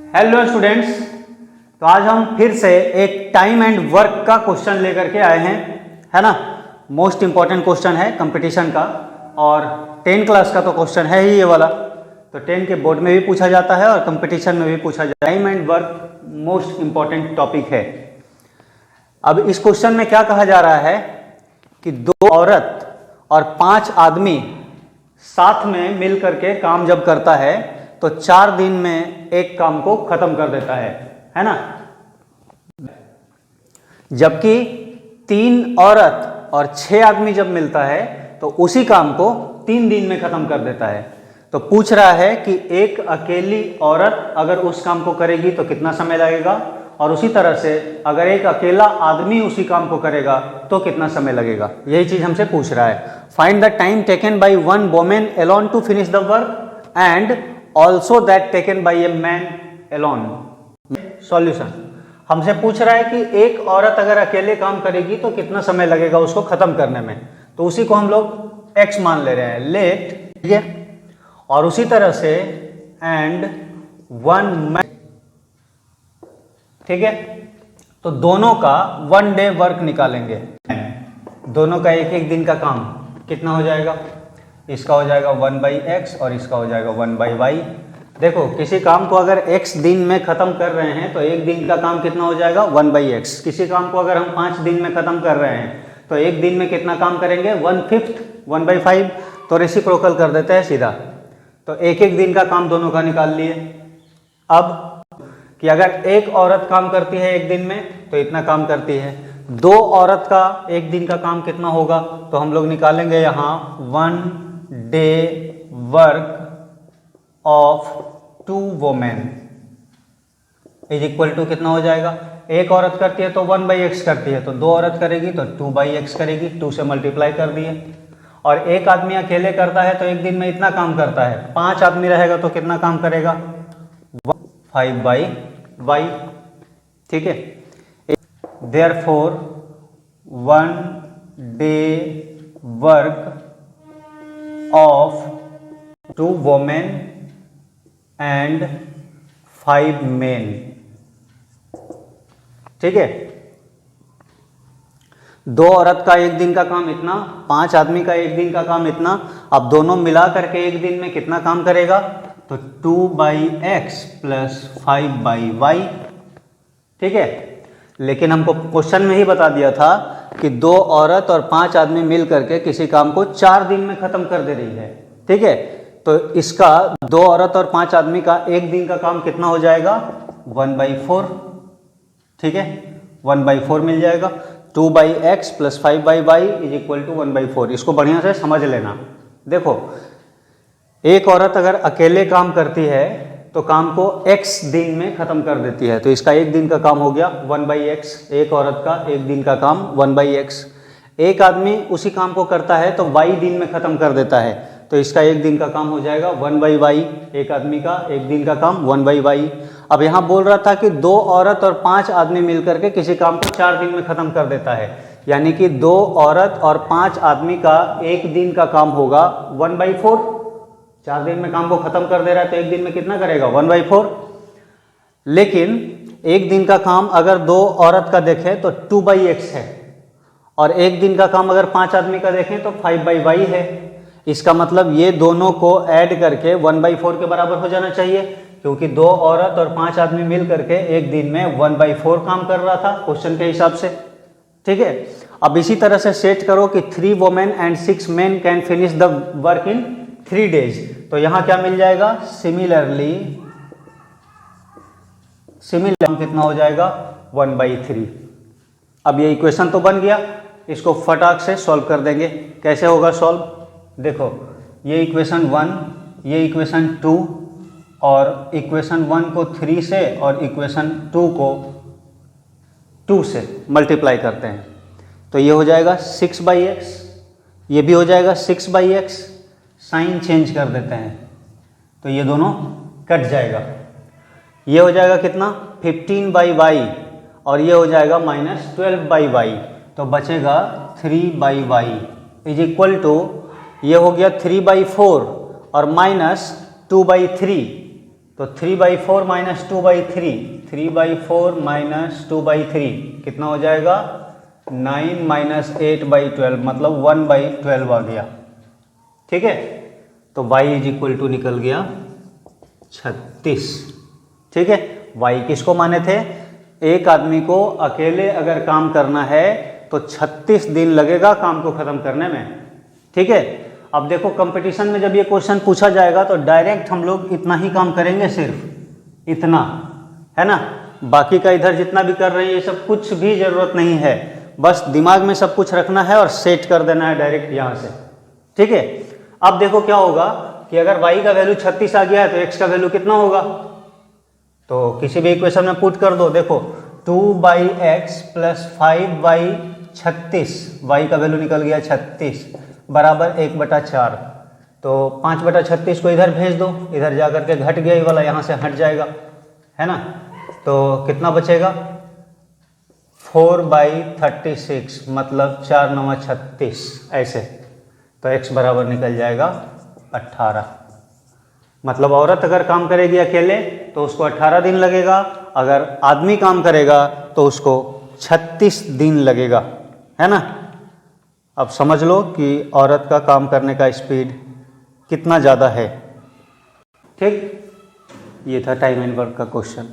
Hello students, तो आज हम फिर से एक टाइम एंड वर्क का क्वेश्चन लेकर के आए हैं, है ना। मोस्ट इंपॉर्टेंट क्वेश्चन है कंपटीशन का, और 10 क्लास का तो क्वेश्चन है ही ये वाला। तो 10 के बोर्ड में भी पूछा जाता है और कंपटीशन में भी पूछा जाता है। Time and work most important topic है। अब इस क्वेश्चन में क्या कहा जा रहा है कि 2 औरत और 5 आदमी साथ में मिल करके काम जब करता है तो 4 दिन में एक काम को खत्म कर देता है ना। जबकि 3 औरत और 6 आदमी जब मिलता है तो उसी काम को 3 दिन में खत्म कर देता है। तो पूछ रहा है कि एक अकेली औरत अगर उस काम को करेगी तो कितना समय लगेगा, और उसी तरह से अगर एक अकेला आदमी उसी काम को करेगा तो कितना समय लगेगा। यही चीज हमसे पूछ रहा है। Find the time taken by one woman alone to finish the work and also that taken by a man alone. Solution हमसे पूछ रहा है कि एक औरत अगर अकेले काम करेगी तो कितना समय लगेगा उसको खत्म करने में। तो उसी को हम लोग x मान ले रहे हैं, लेट, ठीक है। और उसी तरह से एंड वन मैन, ठीक है। तो दोनों का 1 डे वर्क निकालेंगे। दोनों का एक एक दिन का काम कितना हो जाएगा। इसका हो जाएगा 1/x और इसका हो जाएगा 1/y। देखो, किसी काम को अगर x दिन में खत्म कर रहे हैं तो एक दिन का काम कितना हो जाएगा 1/x। किसी काम को अगर हम 5 दिन में खत्म कर रहे हैं तो एक दिन में कितना काम करेंगे 1/5, 1/5। तो रेसिप्रोकल कर देते हैं सीधा। तो एक एक दिन का काम दोनों का निकाल लिए। अब कि अगर एक औरत काम करती है एक दिन में तो इतना काम करती है, 2 औरत का एक दिन का काम कितना होगा, तो हम लोग निकालेंगे यहाँ 1 day work of 2 women is equal to कितना हो जाएगा। एक औरत करती है तो 1/x करती है, तो 2 औरत करेगी तो 2/x करेगी, 2 से मल्टीप्लाई कर दिए। और एक आदमी अकेले करता है तो एक दिन में इतना काम करता है। 5 आदमी रहेगा तो कितना काम करेगा 5/y, ठीक है। Therefore 1 day work of 2 women and 5 main, ठीक है। 2 औरत का एक दिन का काम इतना, 5 आदमी का एक दिन का काम इतना। अब दोनों मिला करके एक दिन में कितना काम करेगा, तो 2/x प्लस 5/y, ठीक है। लेकिन हमको क्वेश्चन में ही बता दिया था कि 2 औरत और 5 आदमी मिल करके किसी काम को 4 दिन में खत्म कर दे रही है, ठीक है। तो इसका 2 औरत और 5 आदमी का एक दिन का काम कितना हो जाएगा 1/4, ठीक है। 1/4 मिल जाएगा। 2/x plus 5/y is equal to 1/4। इसको बढ़िया से समझ लेना। देखो, एक औरत अगर अकेले काम करती है तो काम को x दिन में खत्म कर देती है, तो इसका एक दिन का काम हो गया 1/x। एक औरत का एक दिन का काम 1/x। एक आदमी उसी काम को करता है तो y दिन में खत्म कर देता है, तो इसका एक दिन का काम हो जाएगा 1/y। एक आदमी का एक दिन का काम 1/y। अब यहाँ बोल रहा था कि 2 औरत और 5 आदमी मिलकर के किसी काम को 4 दिन में खत्म कर देता है, यानी कि 2 औरत और 5 आदमी का एक दिन का काम होगा 1/4। 4 दिन में काम को खत्म कर दे रहा है तो एक दिन में कितना करेगा 1/4। लेकिन एक दिन का काम अगर 2 औरत का देखें तो 2/x है, और एक दिन का काम अगर 5 आदमी का देखें तो 5/y है। इसका मतलब ये दोनों को ऐड करके 1/4 के बराबर हो जाना चाहिए, क्योंकि 2 औरत और 5 आदमी मिल करके एक दिन में 1/4 काम कर रहा था क्वेश्चन के हिसाब से, ठीक है। अब इसी तरह से सेट करो कि 3 women and 6 main can finish the work in 3 days. तो यहां क्या मिल जाएगा, सिमिलरली कितना हो जाएगा 1/3। अब ये इक्वेशन तो बन गया, इसको फटाक से सॉल्व कर देंगे। कैसे होगा सॉल्व, देखो, ये इक्वेशन 1, ये इक्वेशन 2, और इक्वेशन 1 को 3 से और इक्वेशन 2 को 2 से मल्टीप्लाई करते हैं तो ये हो जाएगा 6/x, ये भी हो जाएगा 6/x। साइन चेंज कर देते हैं तो ये दोनों कट जाएगा। ये हो जाएगा कितना 15/y, और ये हो जाएगा -12/y। तो बचेगा 3/y इज इक्वल टू, ये हो गया 3/4 और -2/3, तो 3/4 माइनस 2/3, 3/4 माइनस 2/3 कितना हो जाएगा? 9 माइनस 8/12 मतलब 1/12 आ गया। ठीक है, तो y इज इक्वल टू निकल गया 36। ठीक है, y किसको माने थे? एक आदमी को अकेले अगर काम करना है तो 36 दिन लगेगा काम को खत्म करने में। ठीक है, अब देखो कंपटीशन में जब ये क्वेश्चन पूछा जाएगा तो डायरेक्ट हम लोग इतना ही काम करेंगे, सिर्फ इतना, है ना। बाकी का इधर जितना भी कर रहे हैं ये सब कुछ भी जरूरत नहीं है, बस दिमाग में सब कुछ रखना है और सेट कर देना है डायरेक्ट यहाँ से। ठीक है, अब देखो क्या होगा कि अगर y का वैल्यू 36 आ गया है तो x का वैल्यू कितना होगा? तो किसी भी इक्वेशन में पुट कर दो। देखो 2/x प्लस 5/36, y का वैल्यू निकल गया 36 बराबर 1/4। तो 5/36 को इधर भेज दो, इधर जा करके घट गया, ये वाला यहाँ से हट जाएगा, है ना। तो कितना बचेगा? 4/36 मतलब 4 9 36 ऐसे। तो x बराबर निकल जाएगा 18। मतलब औरत अगर काम करेगी अकेले तो उसको 18 दिन लगेगा, अगर आदमी काम करेगा तो उसको 36 दिन लगेगा, है ना। अब समझ लो कि औरत का काम करने का स्पीड कितना ज़्यादा है। ठीक, ये था टाइम एंड वर्क का क्वेश्चन।